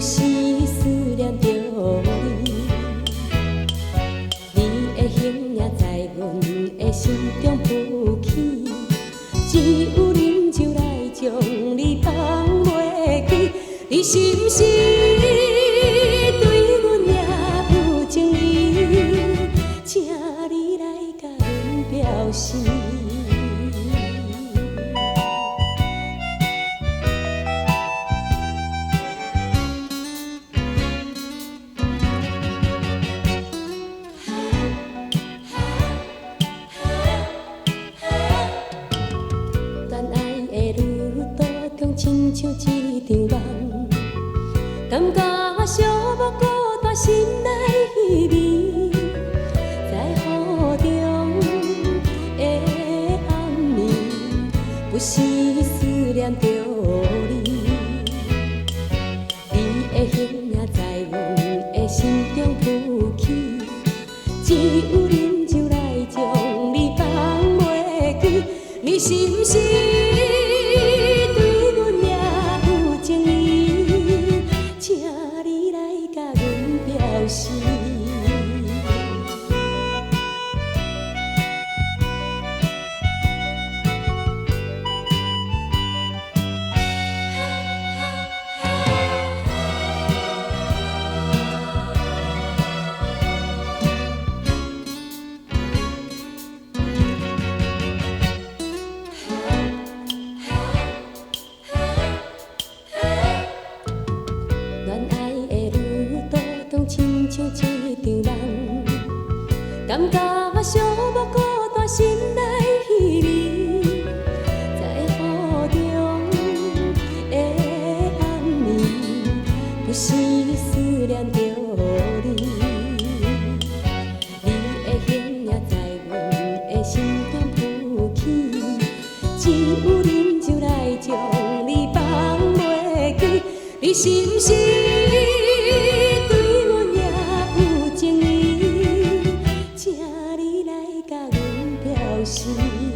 是思念着你，你的形影在阮的心中浮起，只有啉酒来将你放袂记。你是毋是对阮也有情意？请你来甲阮表示。亲像一场梦，感觉寂寞孤单，心内稀微。在雨中的暗暝，不时思念着你。你的形影在阮的心中浮起，只有啉酒来将你放袂记。你是毋是？亲像一场梦，感觉寂寞孤单，心内稀微。在雨中的暗暝，不时思念着你。你的形影在阮的心中浮起，只有啉酒来将你放袂记。你是毋是？是。